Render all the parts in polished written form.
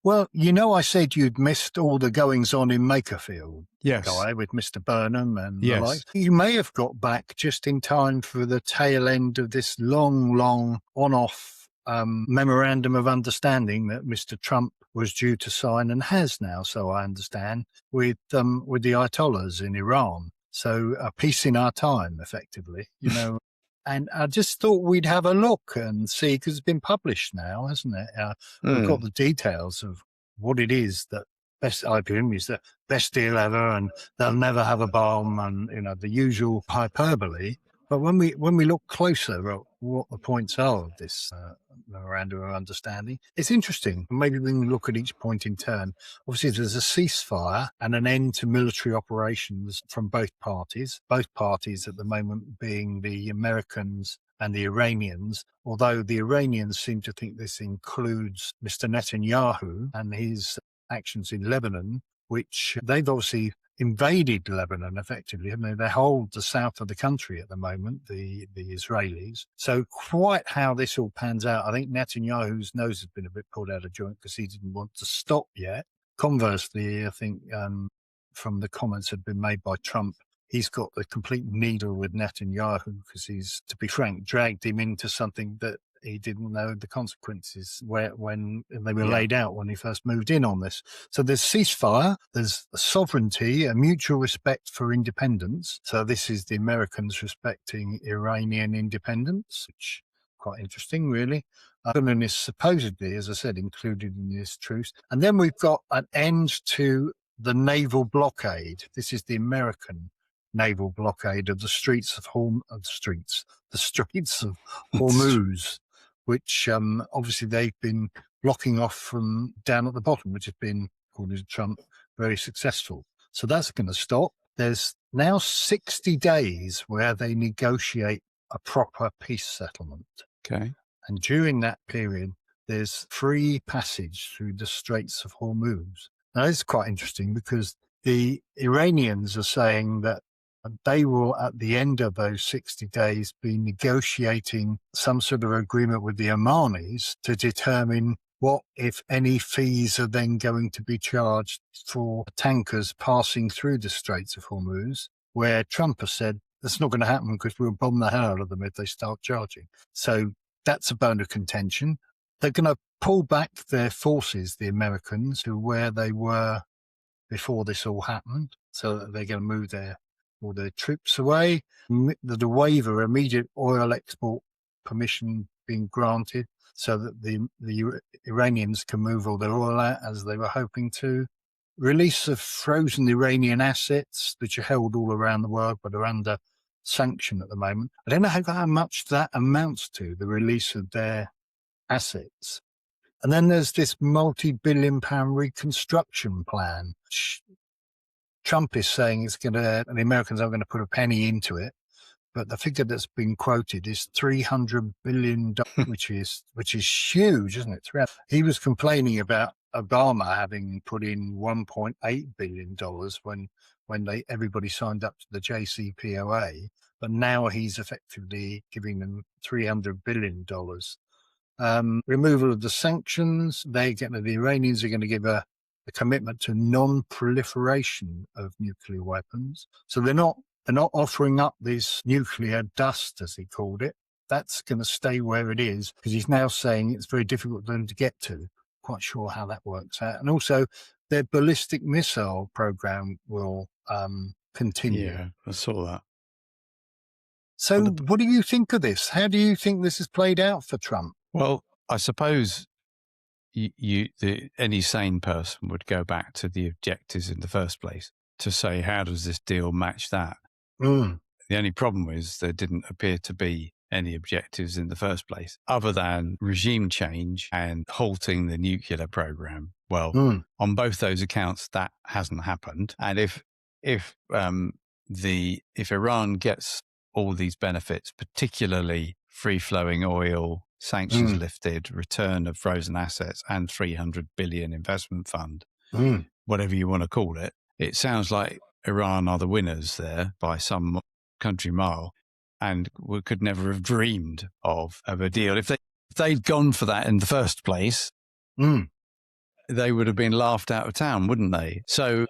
Well, I said you'd missed all the goings on in Makerfield, Yes. Guy, with Mr. Burnham and Yes. the like. You may have got back just in time for the tail end of this long on-off memorandum of understanding that Mr. Trump was due to sign and has now, so I understand, with the Ayatollahs in Iran. So a peace in our time, effectively, And I just thought we'd have a look and see, because it's been published now, hasn't it? We've got the details of what it is that I presume is the best deal ever, and they'll never have a bomb, and the usual hyperbole. But when we look closer at what the points are of this memorandum of understanding, it's interesting. Maybe we can look at each point in turn. Obviously, there's a ceasefire and an end to military operations from both parties. Both parties at the moment being the Americans and the Iranians, although the Iranians seem to think this includes Mr. Netanyahu and his actions in Lebanon, which they've obviously invaded Lebanon effectively. I mean, they hold the south of the country at the moment, the Israelis. So quite how this all pans out, I think Netanyahu's nose has been a bit pulled out of joint because he didn't want to stop yet. Conversely, I think from the comments that have been made by Trump, he's got the complete needle with Netanyahu because he's, to be frank, dragged him into something that he didn't know the consequences when they were laid out when he first moved in on this. So there's ceasefire, there's sovereignty, a mutual respect for independence. So this is the Americans respecting Iranian independence, which is quite interesting, really. Lebanon is supposedly, as I said, included in this truce. And then we've got an end to the naval blockade. This is the American naval blockade of the streets of Hormuz, which obviously they've been blocking off from down at the bottom, which has been, according to Trump, very successful. So that's going to stop. There's now 60 days where they negotiate a proper peace settlement. Okay. And during that period, there's free passage through the Straits of Hormuz. Now, this is quite interesting because the Iranians are saying that they will, at the end of those 60 days, be negotiating some sort of agreement with the Omanis to determine what, if any, fees are then going to be charged for tankers passing through the Straits of Hormuz, where Trump has said that's not going to happen because we'll bomb the hell out of them if they start charging. So that's a bone of contention. They're going to pull back their forces, the Americans, to where they were before this all happened, so that they're going to move all their troops away. The waiver, immediate oil export permission being granted so that the Iranians can move all their oil out as they were hoping to. Release of frozen Iranian assets, which are held all around the world but are under sanction at the moment. I don't know how much that amounts to, the release of their assets. And then there's this multi-billion-pound reconstruction plan, which Trump is saying the Americans aren't going to put a penny into it, but the figure that's been quoted is $300 billion, which is huge, isn't it? He was complaining about Obama having put in $1.8 billion when everybody signed up to the JCPOA, but now he's effectively giving them $300 billion. Removal of the sanctions, the Iranians are going to give a commitment to non-proliferation of nuclear weapons. So they're not offering up this nuclear dust, as he called it. That's going to stay where it is because he's now saying it's very difficult for them to get to. Quite sure how that works out. And also their ballistic missile program will continue. Yeah, I saw that. So what do you think of this? How do you think this has played out for Trump? Well, I suppose any sane person would go back to the objectives in the first place to say, how does this deal match that? The only problem is there didn't appear to be any objectives in the first place other than regime change and halting the nuclear program. Well, on both those accounts, that hasn't happened. And if Iran gets all these benefits, particularly free-flowing oil, sanctions lifted, return of frozen assets, and $300 billion investment fund, whatever you want to call it. It sounds like Iran are the winners there by some country mile, and we could never have dreamed of a deal. If they'd gone for that in the first place, they would have been laughed out of town, wouldn't they? So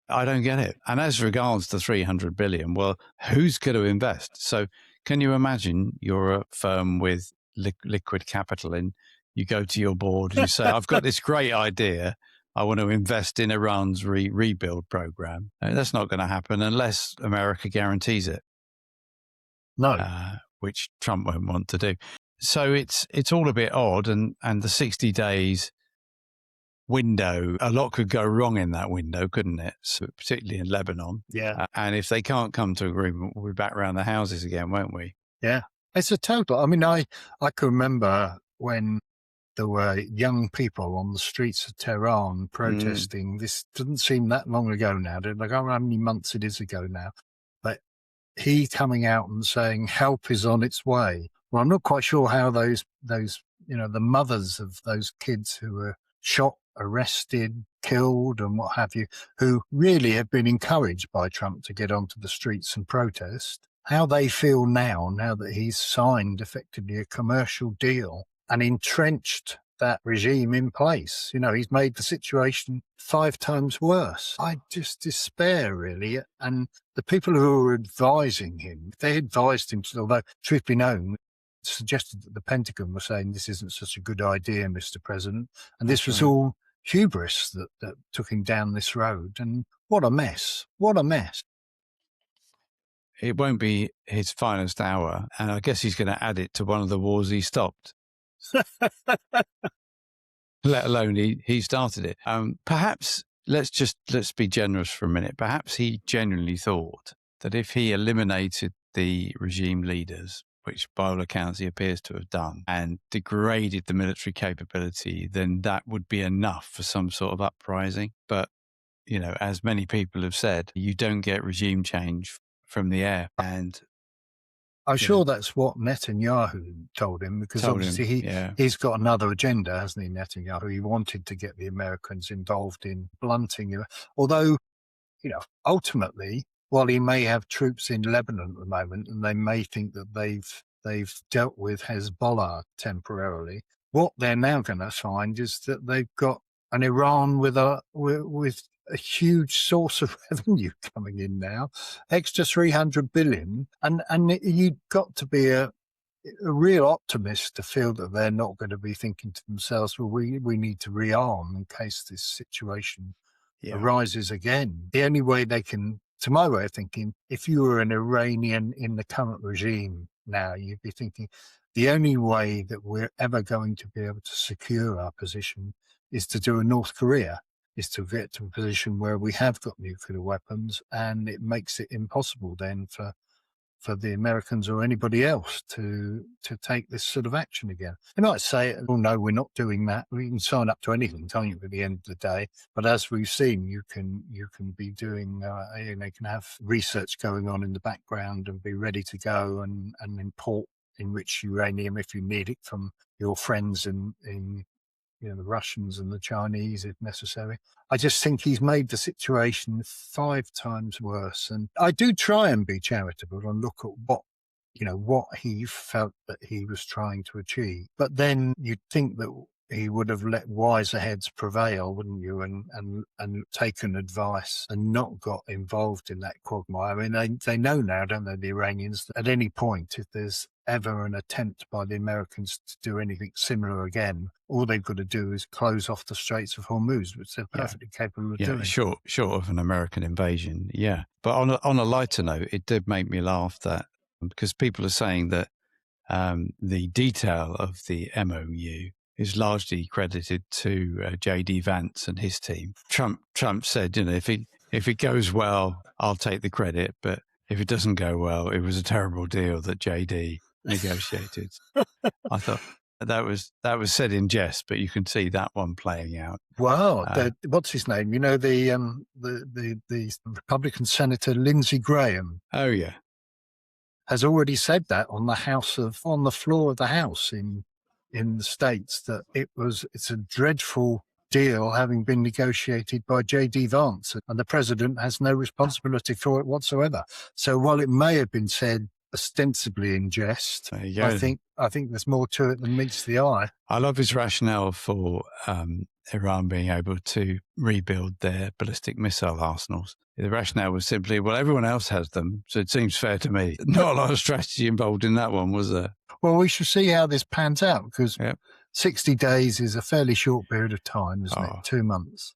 I don't get it. And as regards the 300 billion, well, who's going to invest? So can you imagine you're a firm with liquid capital and you go to your board and you say, I've got this great idea. I want to invest in Iran's rebuild program. That's not going to happen unless America guarantees it. No. Which Trump won't want to do. So it's all a bit odd. And the 60 days window, a lot could go wrong in that window, couldn't it? So, particularly in Lebanon. Yeah. And if they can't come to agreement, we'll be back around the houses again, won't we? Yeah. It's a total. I mean, I can remember when there were young people on the streets of Tehran protesting. This doesn't seem that long ago now. I don't know how many months it is ago now. But he coming out and saying help is on its way. Well, I'm not quite sure how those the mothers of those kids who were shot, arrested, killed and what have you, who really have been encouraged by Trump to get onto the streets and protest, how they feel now that he's signed effectively a commercial deal and entrenched that regime in place. He's made the situation 5 times worse. I just despair, really. And the people who are advising him, they advised him, although, truth be known, suggested that the Pentagon was saying this isn't such a good idea, Mr. President. And this was all hubris that took him down this road. And what a mess. What a mess. It won't be his finest hour. And I guess he's going to add it to one of the wars he stopped. Let alone he started it. Perhaps let's be generous for a minute. Perhaps he genuinely thought that if he eliminated the regime leaders, which by all accounts he appears to have done, and degraded the military capability, then that would be enough for some sort of uprising. But, as many people have said, you don't get regime change from the air. And I'm sure that's what Netanyahu told him, because obviously he's got another agenda, hasn't he, Netanyahu? He wanted to get the Americans involved in blunting it. Although, ultimately, while he may have troops in Lebanon at the moment and they may think that they've dealt with Hezbollah temporarily, what they're now going to find is that they've got an Iran with a huge source of revenue coming in now, extra 300 billion. And you've got to be a real optimist to feel that they're not going to be thinking to themselves, well, we need to rearm in case this situation arises again. The only way they can, to my way of thinking, if you were an Iranian in the current regime now, you'd be thinking the only way that we're ever going to be able to secure our position is to do a North Korea, is to get to a position where we have got nuclear weapons, and it makes it impossible then for the Americans or anybody else to take this sort of action again. They might say, oh, no, we're not doing that. We can sign up to anything, can't you, at the end of the day? But as we've seen, you can be doing, they can have research going on in the background and be ready to go and import enriched uranium if you need it from your friends in the Russians and the Chinese if necessary. I just think he's made the situation 5 times worse. And I do try and be charitable and look at what he felt that he was trying to achieve. But then you'd think that he would have let wiser heads prevail, wouldn't you, and taken advice and not got involved in that quagmire. I mean, they know now, don't they, the Iranians, that at any point, if there's ever an attempt by the Americans to do anything similar again, all they've got to do is close off the Straits of Hormuz, which they're perfectly capable of doing. Short of an American invasion, yeah. But on a lighter note, it did make me laugh that, because people are saying that the detail of the MOU is largely credited to J.D. Vance and his team. Trump said, if it goes well, I'll take the credit, but if it doesn't go well, it was a terrible deal that J.D. negotiated. I thought that was said in jest, but you can see that one playing out. Wow, what's his name? The Republican Senator Lindsey Graham. Oh yeah, has already said that on the floor of the House in the States, that it's a dreadful deal having been negotiated by J.D. Vance, and the president has no responsibility for it whatsoever. So while it may have been said ostensibly in jest. There you go. I think there's more to it than meets the eye. I love his rationale for Iran being able to rebuild their ballistic missile arsenals. The rationale was simply, well, everyone else has them, so it seems fair to me. Not a lot of strategy involved in that one, was there? Well, we shall see how this pans out, because 60 days is a fairly short period of time, isn't it? 2 months.